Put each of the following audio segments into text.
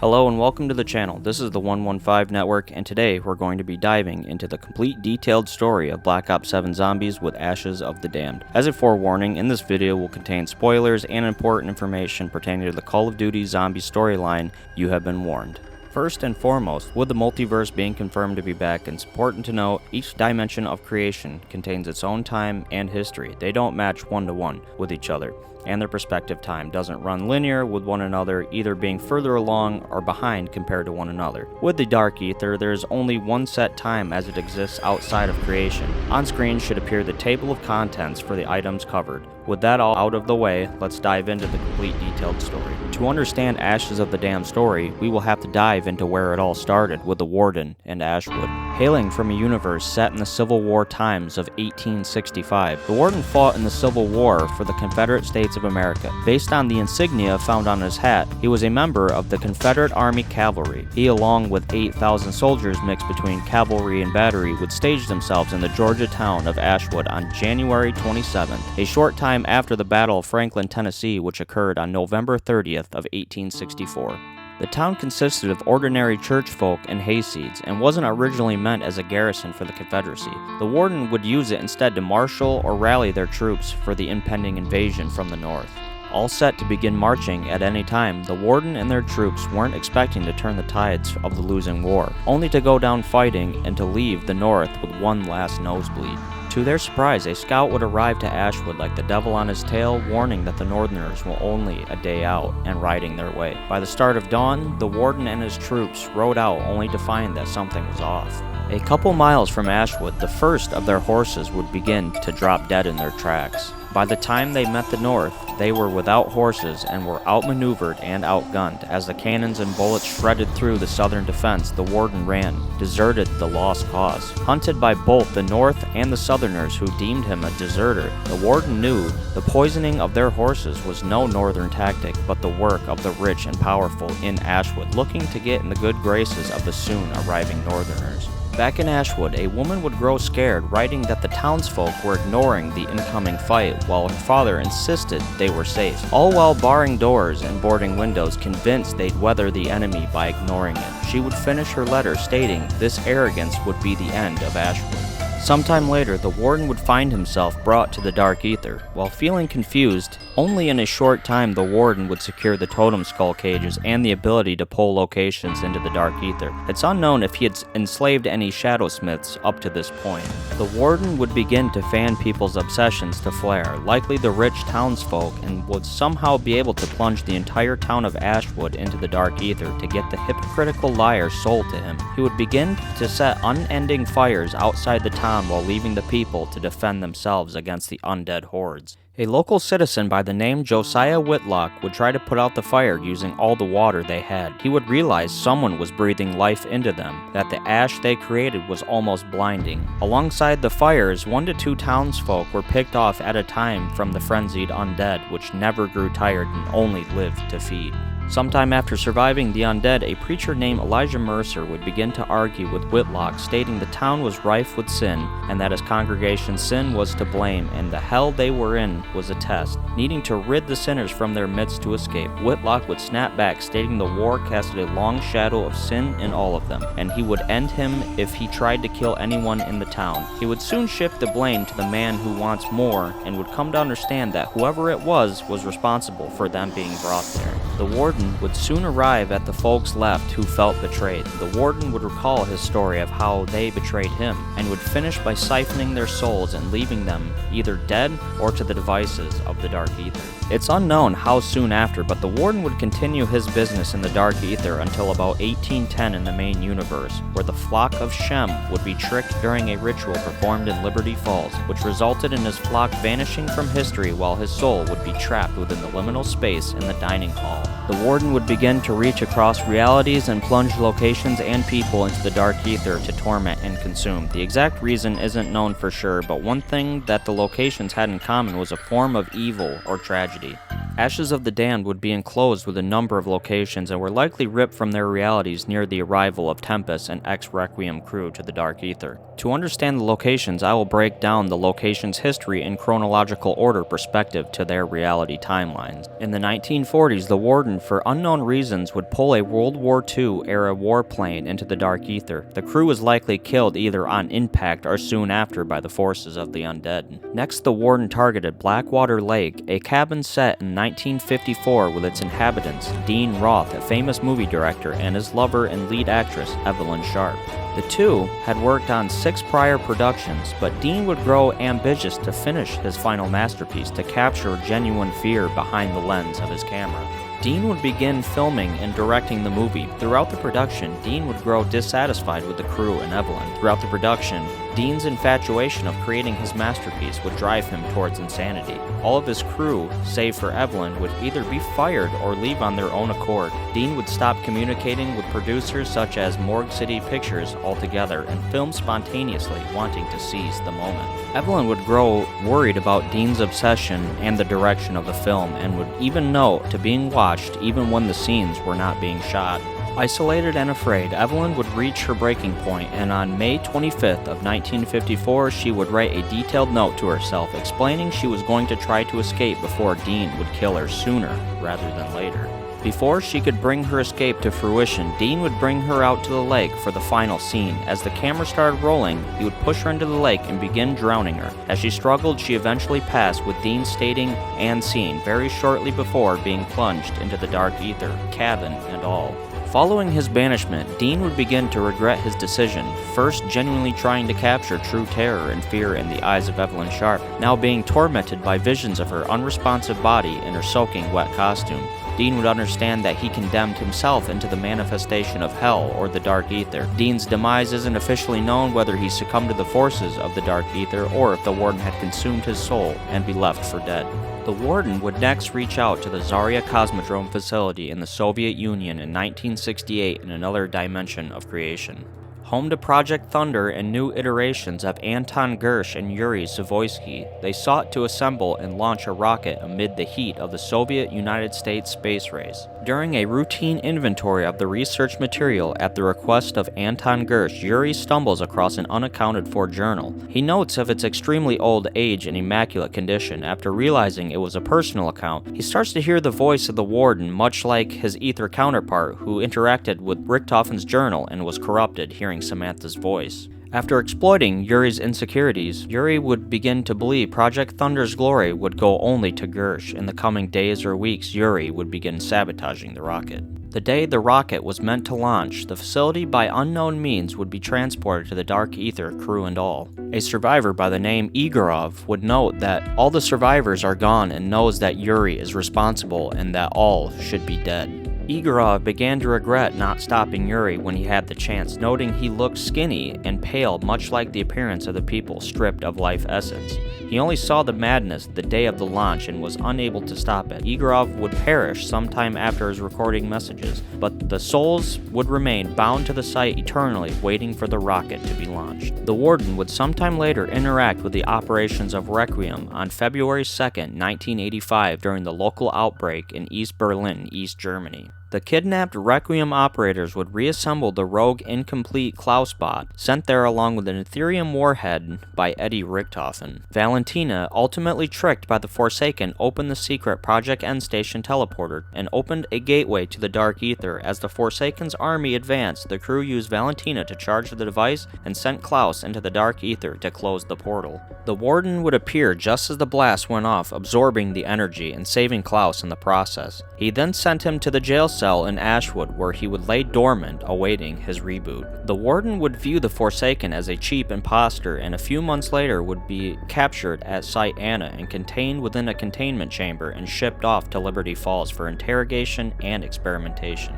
Hello and welcome to the channel. This is the 115 Network, and today we're going to be diving into the complete detailed story of Black Ops 7 Zombies with Ashes of the Damned. As a forewarning, in this video will contain spoilers and important information pertaining to the Call of Duty Zombie storyline. You have been warned. First and foremost, with the multiverse being confirmed to be back, it's important to note each dimension of creation contains its own time and history. They don't match one-to-one with each other, and their perspective time doesn't run linear with one another, either being further along or behind compared to one another. With the Dark Ether, there is only one set time as it exists outside of creation. On screen should appear the table of contents for the items covered. With that all out of the way, let's dive into the complete detailed story. To understand Ashes of the Damned story, we will have to dive into where it all started with the Warden and Ashwood. Hailing from a universe set in the Civil War times of 1865, the Warden fought in the Civil War for the Confederate States of America. Based on the insignia found on his hat, he was a member of the Confederate Army Cavalry. He, along with 8,000 soldiers mixed between cavalry and battery, would stage themselves in the Georgia town of Ashwood on January 27th, a short time after the Battle of Franklin, Tennessee, which occurred on November 30th of 1864. The town consisted of ordinary church folk and hayseeds, and wasn't originally meant as a garrison for the Confederacy. The Warden would use it instead to marshal or rally their troops for the impending invasion from the north. All set to begin marching at any time, the Warden and their troops weren't expecting to turn the tides of the losing war, only to go down fighting and to leave the north with one last nosebleed. To their surprise, a scout would arrive to Ashwood like the devil on his tail, warning that the Northerners were only a day out and riding their way. By the start of dawn, the Warden and his troops rode out only to find that something was off. A couple miles from Ashwood, the first of their horses would begin to drop dead in their tracks. By the time they met the north, they were without horses and were outmaneuvered and outgunned. As the cannons and bullets shredded through the southern defense, the Warden ran, deserted the lost cause. Hunted by both the North and the Southerners who deemed him a deserter, the Warden knew the poisoning of their horses was no northern tactic, but the work of the rich and powerful in Ashwood, looking to get in the good graces of the soon arriving Northerners. Back in Ashwood, a woman would grow scared, writing that the townsfolk were ignoring the incoming fight, while her father insisted they were safe, all while barring doors and boarding windows, convinced they'd weather the enemy by ignoring it. She would finish her letter stating this arrogance would be the end of Ashwood. Sometime later, the Warden would find himself brought to the Dark Ether. While feeling confused, only in a short time the Warden would secure the totem skull cages and the ability to pull locations into the Dark Ether. It's unknown if he had enslaved any shadow smiths up to this point. The Warden would begin to fan people's obsessions to flare, likely the rich townsfolk, and would somehow be able to plunge the entire town of Ashwood into the Dark Ether to get the hypocritical liar sold to him. He would begin to set unending fires outside the town while leaving the people to defend themselves against the undead hordes. A local citizen by the name Josiah Whitlock would try to put out the fire using all the water they had. He would realize someone was breathing life into them, that the ash they created was almost blinding. Alongside the fires, 1 to 2 townsfolk were picked off at a time from the frenzied undead, which never grew tired and only lived to feed. Sometime after surviving the undead, a preacher named Elijah Mercer would begin to argue with Whitlock, stating the town was rife with sin, and that his congregation's sin was to blame, and the hell they were in was a test, needing to rid the sinners from their midst to escape. Whitlock would snap back, stating the war casted a long shadow of sin in all of them, and he would end him if he tried to kill anyone in the town. He would soon shift the blame to the man who wants more, and would come to understand that whoever it was responsible for them being brought there. The Warden would soon arrive at the folks left who felt betrayed. The Warden would recall his story of how they betrayed him, and would finish by siphoning their souls and leaving them either dead or to the devices of the Dark Ether. It's unknown how soon after, but the Warden would continue his business in the Dark Ether until about 1810 in the main universe, where the flock of Shem would be tricked during a ritual performed in Liberty Falls, which resulted in his flock vanishing from history while his soul would be trapped within the liminal space in the dining hall. The Warden would begin to reach across realities and plunge locations and people into the Dark Ether to torment and consume. The exact reason isn't known for sure, but one thing that the locations had in common was a form of evil or tragedy. Ashes of the Damned would be enclosed with a number of locations and were likely ripped from their realities near the arrival of Tempest and ex-Requiem crew to the Dark Ether. To understand the locations, I will break down the location's history in chronological order perspective to their reality timelines. In the 1940s, the war Warden, for unknown reasons, would pull a World War II-era warplane into the dark ether. The crew was likely killed either on impact or soon after by the forces of the undead. Next, the Warden targeted Blackwater Lake, a cabin set in 1954 with its inhabitants, Dean Roth, a famous movie director, and his lover and lead actress, Evelyn Sharp. The two had worked on 6 prior productions, but Dean would grow ambitious to finish his final masterpiece to capture genuine fear behind the lens of his camera. Dean would begin filming and directing the movie. Throughout the production, Dean would grow dissatisfied with the crew and Evelyn. Throughout the production, Dean's infatuation of creating his masterpiece would drive him towards insanity. All of his crew, save for Evelyn, would either be fired or leave on their own accord. Dean would stop communicating with producers such as Morgue City Pictures altogether and film spontaneously, wanting to seize the moment. Evelyn would grow worried about Dean's obsession and the direction of the film, and would even note to being watched even when the scenes were not being shot. Isolated and afraid, Evelyn would reach her breaking point, and on May 25th of 1954, she would write a detailed note to herself explaining she was going to try to escape before Dean would kill her sooner rather than later. Before she could bring her escape to fruition, Dean would bring her out to the lake for the final scene. As the camera started rolling, he would push her into the lake and begin drowning her. As she struggled, she eventually passed, with Dean stating and seen very shortly before being plunged into the dark ether, cabin and all. Following his banishment, Dean would begin to regret his decision, first genuinely trying to capture true terror and fear in the eyes of Evelyn Sharp, now being tormented by visions of her unresponsive body in her soaking wet costume. Dean would understand that he condemned himself into the manifestation of hell or the dark ether. Dean's demise isn't officially known, whether he succumbed to the forces of the dark ether or if the Warden had consumed his soul and be left for dead. The Warden would next reach out to the Zarya Cosmodrome facility in the Soviet Union in 1968 in another dimension of creation. Home to Project Thunder and new iterations of Anton Gersh and Yuri Zavoysky, they sought to assemble and launch a rocket amid the heat of the Soviet-United States space race. During a routine inventory of the research material at the request of Anton Gersh, Yuri stumbles across an unaccounted-for journal. He notes of its extremely old age and immaculate condition. After realizing it was a personal account, he starts to hear the voice of the Warden, much like his ether counterpart who interacted with Richtofen's journal and was corrupted, hearing Samantha's voice. After exploiting Yuri's insecurities, Yuri would begin to believe Project Thunder's glory would go only to Gersh. In the coming days or weeks, Yuri would begin sabotaging the rocket. The day the rocket was meant to launch, the facility by unknown means would be transported to the dark ether, crew and all. A survivor by the name Igorov would note that all the survivors are gone and knows that Yuri is responsible and that all should be dead. Igorov began to regret not stopping Yuri when he had the chance, noting he looked skinny and pale, much like the appearance of the people stripped of life essence. He only saw the madness the day of the launch and was unable to stop it. Igorov would perish sometime after his recording messages, but the souls would remain bound to the site eternally, waiting for the rocket to be launched. The Warden would sometime later interact with the operations of Requiem on February 2nd, 1985, during the local outbreak in East Berlin, East Germany. The kidnapped Requiem operators would reassemble the rogue incomplete Klaus bot, sent there along with an Ethereum warhead by Eddie Richtofen. Valentina, ultimately tricked by the Forsaken, opened the secret Project N Station teleporter and opened a gateway to the Dark Ether. As the Forsaken's army advanced, the crew used Valentina to charge the device and sent Klaus into the Dark Ether to close the portal. The Warden would appear just as the blast went off, absorbing the energy and saving Klaus in the process. He then sent him to the jail cell in Ashwood, where he would lay dormant, awaiting his reboot. The Warden would view the Forsaken as a cheap imposter, and a few months later would be captured at Site Anna and contained within a containment chamber and shipped off to Liberty Falls for interrogation and experimentation.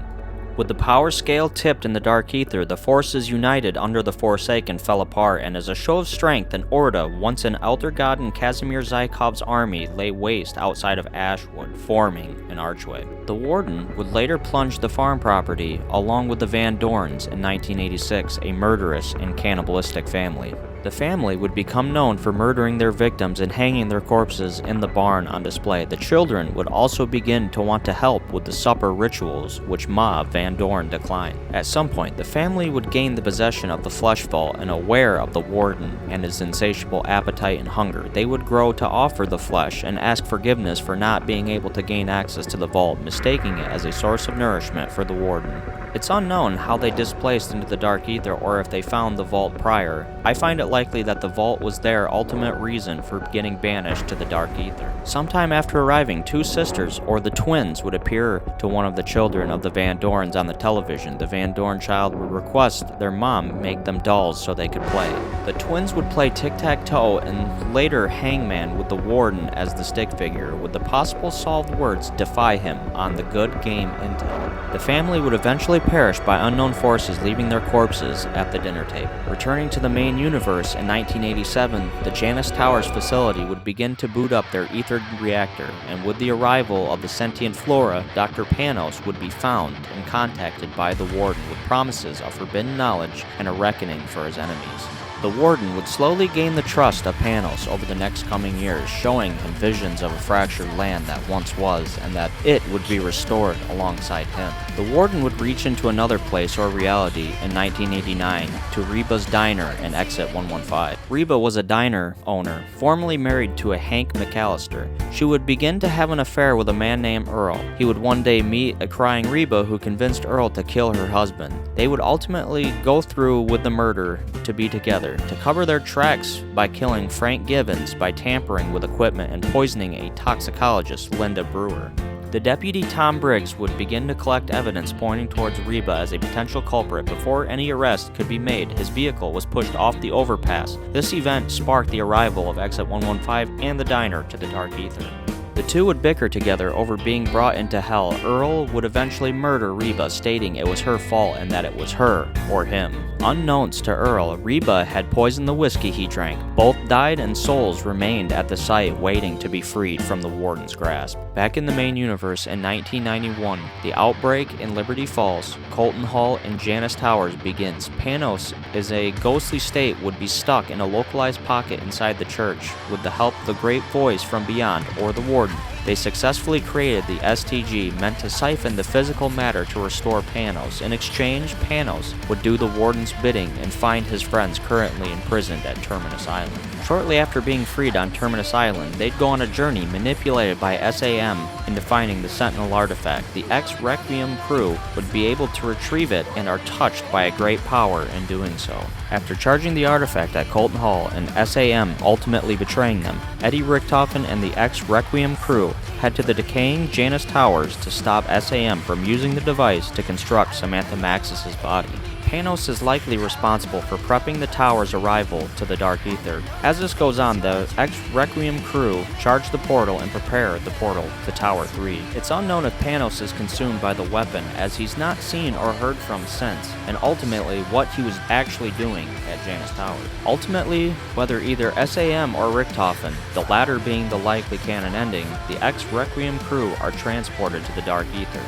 With the power scale tipped in the Dark Ether, the forces united under the Forsaken fell apart, and as a show of strength, an Orda, once an Elder God in Casimir Zaykov's army, lay waste outside of Ashwood, forming an archway. The Warden would later plunge the farm property, along with the Vandorns in 1986, a murderous and cannibalistic family. The family would become known for murdering their victims and hanging their corpses in the barn on display. The children would also begin to want to help with the supper rituals, which Ma Vandorn declined. At some point, the family would gain the possession of the flesh vault, and aware of the warden and his insatiable appetite and hunger, they would grow to offer the flesh and ask forgiveness for not being able to gain access to the vault, mistaking it as a source of nourishment for the warden. It's unknown how they displaced into the Dark Ether or if they found the vault prior. I find it likely that the vault was their ultimate reason for getting banished to the Dark Ether. Sometime after arriving, two sisters, or the twins, would appear to one of the children of the Vandorns on the television. The Vandorn child would request their mom make them dolls so they could play. The twins would play tic-tac-toe and later hangman with the warden as the stick figure, with the possible solved words "defy him" on the good game intel. The family would eventually perish by unknown forces, leaving their corpses at the dinner table. Returning to the main universe in 1987, the Janus Towers facility would begin to boot up their ether reactor, and with the arrival of the sentient flora, Dr. Panos would be found and contacted by the warden with promises of forbidden knowledge and a reckoning for his enemies. The warden would slowly gain the trust of Panos over the next coming years, showing him visions of a fractured land that once was, and that it would be restored alongside him. The warden would reach into another place or reality in 1989 to Reba's diner in Exit 115. Reba was a diner owner, formerly married to a Hank McAllister. She would begin to have an affair with a man named Earl. He would one day meet a crying Reba who convinced Earl to kill her husband. They would ultimately go through with the murder to be together, to cover their tracks by killing Frank Givens by tampering with equipment and poisoning a toxicologist, Linda Brewer. The deputy Tom Briggs would begin to collect evidence pointing towards Reba as a potential culprit. Before any arrest could be made, his vehicle was pushed off the overpass. This event sparked the arrival of Exit 115 and the diner to the Dark Ether. The two would bicker together over being brought into hell. Earl would eventually murder Reba, stating it was her fault and that it was her or him. Unknowns to Earl, Reba had poisoned the whiskey he drank. Both died and souls remained at the site waiting to be freed from the warden's grasp. Back in the main universe in 1991, the outbreak in Liberty Falls, Colton Hall, and Janus Towers begins. Panos, as a ghostly state, would be stuck in a localized pocket inside the church. With the help of the great voice from beyond, or the warden, they successfully created the STG, meant to siphon the physical matter to restore Panos. In exchange, Panos would do the warden's bidding and find his friends currently imprisoned at Terminus Island. Shortly after being freed on Terminus Island, they'd go on a journey manipulated by SAM into finding the Sentinel artifact. The ex-Requiem crew would be able to retrieve it and are touched by a great power in doing so. After charging the artifact at Colton Hall and SAM ultimately betraying them, Eddie Richtofen and the ex-Requiem crew head to the decaying Janus Towers to stop SAM from using the device to construct Samantha Maxis's body. Panos is likely responsible for prepping the tower's arrival to the Dark Ether. As this goes on, the ex-Requiem crew charge the portal and prepare the portal to Tower 3. It's unknown if Panos is consumed by the weapon, as he's not seen or heard from since, and ultimately what he was actually doing at Janus Tower. Ultimately, whether either SAM or Richtofen, the latter being the likely canon ending, the ex-Requiem crew are transported to the Dark Ether.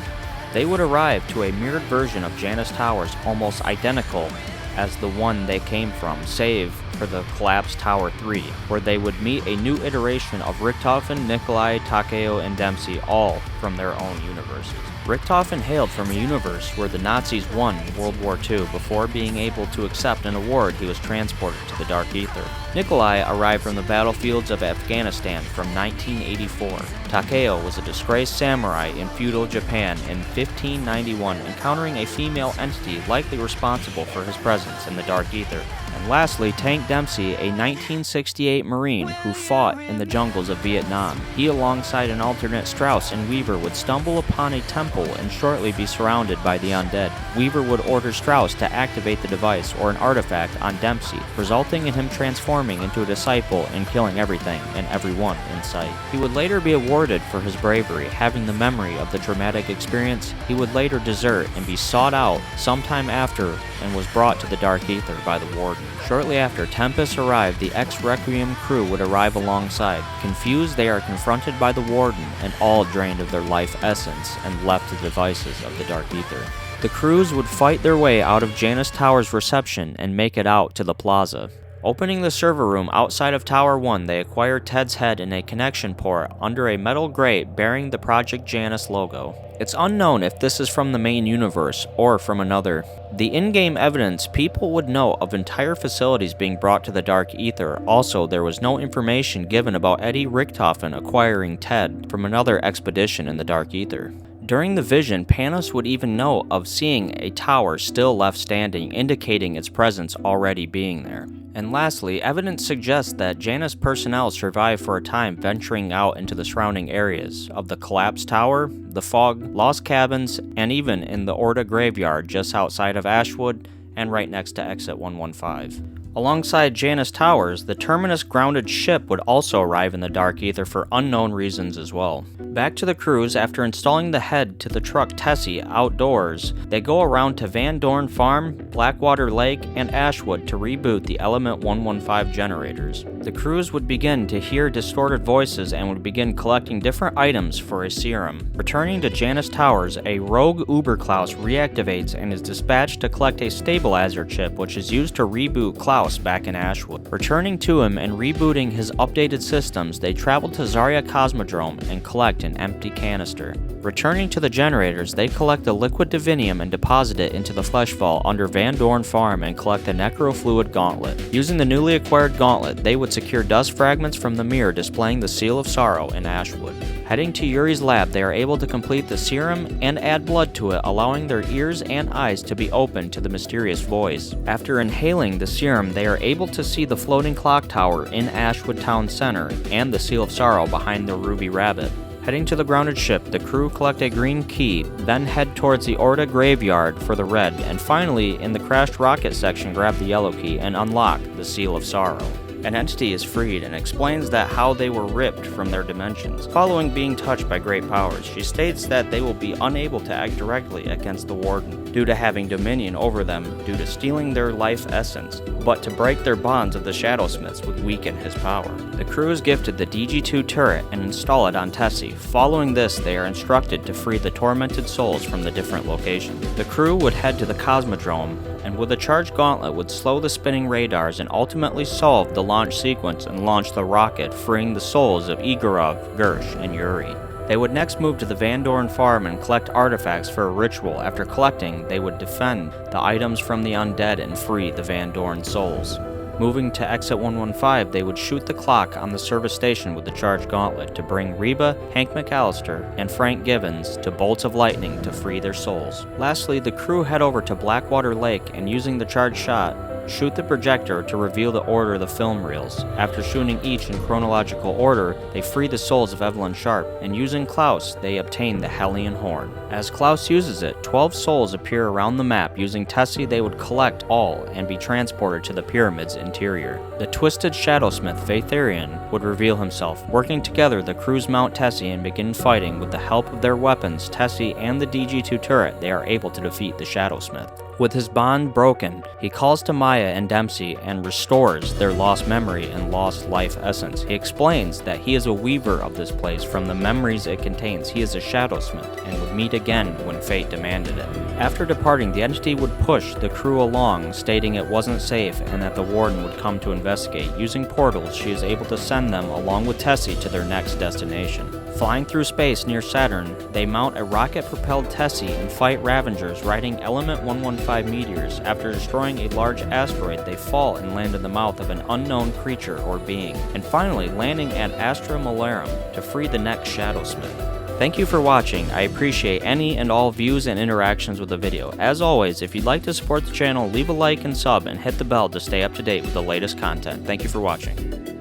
They would arrive to a mirrored version of Janus Towers almost identical as the one they came from, save for the collapsed Tower 3, where they would meet a new iteration of Richtofen, Nikolai, Takeo, and Dempsey, all from their own universes. Richtofen hailed from a universe where the Nazis won World War II. Before being able to accept an award, he was transported to the Dark Ether. Nikolai arrived from the battlefields of Afghanistan from 1984. Takeo was a disgraced samurai in feudal Japan in 1591, encountering a female entity likely responsible for his presence in the Dark Ether. And lastly, Tank Dempsey, a 1968 Marine who fought in the jungles of Vietnam. He, alongside an alternate Strauss and Weaver, would stumble upon a temple and shortly be surrounded by the undead. Weaver would order Strauss to activate the device or an artifact on Dempsey, resulting in him transforming into a disciple and killing everything and everyone in sight. He would later be awarded for his bravery. Having the memory of the traumatic experience, he would later desert and be sought out sometime after and was brought to the Dark Ether by the Warden. Shortly after Tempest arrived, the ex-Requiem crew would arrive alongside. Confused, they are confronted by the Warden and all drained of their life essence and left to the devices of the Dark Ether. The crews would fight their way out of Janus Tower's reception and make it out to the plaza. Opening the server room outside of Tower 1, they acquire Ted's head in a connection port under a metal grate bearing the Project Janus logo. It's unknown if this is from the main universe or from another. The in-game evidence people would know of entire facilities being brought to the Dark Ether. Also, there was no information given about Eddie Richthofen acquiring Ted from another expedition in the Dark Ether. During the vision, Panos would even know of seeing a tower still left standing, indicating its presence already being there. And lastly, evidence suggests that Janus personnel survived for a time venturing out into the surrounding areas of the collapsed tower, the fog, lost cabins, and even in the Orda graveyard just outside of Ashwood and right next to exit 115. Alongside Janus Towers, the Terminus grounded ship would also arrive in the Dark Ether for unknown reasons as well. Back to the crews, after installing the head to the truck Tessie outdoors, they go around to Vandorn Farm, Blackwater Lake, and Ashwood to reboot the Element 115 generators. The crews would begin to hear distorted voices and would begin collecting different items for a serum. Returning to Janus Towers, a rogue Uberklaus reactivates and is dispatched to collect a stabilizer chip which is used to reboot Klaus back in Ashwood. Returning to him and rebooting his updated systems, they travel to Zarya Cosmodrome and collect an empty canister. Returning to the generators, they collect the liquid divinium and deposit it into the flesh vault under Vandorn Farm and collect the necrofluid gauntlet. Using the newly acquired gauntlet, they would secure dust fragments from the mirror displaying the Seal of Sorrow in Ashwood. Heading to Yuri's lab, they are able to complete the serum and add blood to it, allowing their ears and eyes to be open to the mysterious voice. After inhaling the serum, they are able to see the floating clock tower in Ashwood Town Center and the Seal of Sorrow behind the Ruby Rabbit. Heading to the grounded ship, the crew collect a green key, then head towards the Orda graveyard for the red, and finally, in the crashed rocket section, grab the yellow key and unlock the Seal of Sorrow. An entity is freed and explains that how they were ripped from their dimensions. Following being touched by great powers, she states that they will be unable to act directly against the Warden due to having dominion over them due to stealing their life essence, but to break their bonds of the Shadowsmiths would weaken his power. The crew is gifted the DG2 turret and install it on Tessie. Following this, they are instructed to free the tormented souls from the different locations. The crew would head to the Cosmodrome, and with a charged gauntlet would slow the spinning radars and ultimately solve the launch sequence and launch the rocket, freeing the souls of Igorov, Gersh, and Yuri. They would next move to the Vandorn Farm and collect artifacts for a ritual. After collecting, they would defend the items from the undead and free the Vandorn souls. Moving to exit 115, they would shoot the clock on the service station with the charged gauntlet to bring Reba, Hank McAllister, and Frank Givens to bolts of lightning to free their souls. Lastly, the crew head over to Blackwater Lake and using the charged shot, shoot the projector to reveal the order of the film reels. After shooting each in chronological order, they free the souls of Evelyn Sharp, and using Klaus, they obtain the Hellion Horn. As Klaus uses it, 12 souls appear around the map. Using Tessie, they would collect all and be transported to the pyramid's interior. The twisted Shadowsmith Vaetherian would reveal himself. Working together, the crews mount Tessie and begin fighting. With the help of their weapons, Tessie and the DG2 turret, they are able to defeat the Shadowsmith. With his bond broken, he calls to Maya and Dempsey and restores their lost memory and lost life essence. He explains that he is a weaver of this place from the memories it contains. He is a Shadowsmith and would meet again when fate demanded it. After departing, the entity would push the crew along, stating it wasn't safe and that the Warden would come to investigate. Using portals, she is able to send them along with Tessie to their next destination. Flying through space near Saturn, they mount a rocket-propelled Tessie and fight Ravengers riding Element 115 meteors. After destroying a large asteroid, they fall and land in the mouth of an unknown creature or being, and finally landing at Astra Malorum to free the next Shadowsmith. Thank you for watching. I appreciate any and all views and interactions with the video. As always, if you'd like to support the channel, leave a like and sub and hit the bell to stay up to date with the latest content. Thank you for watching.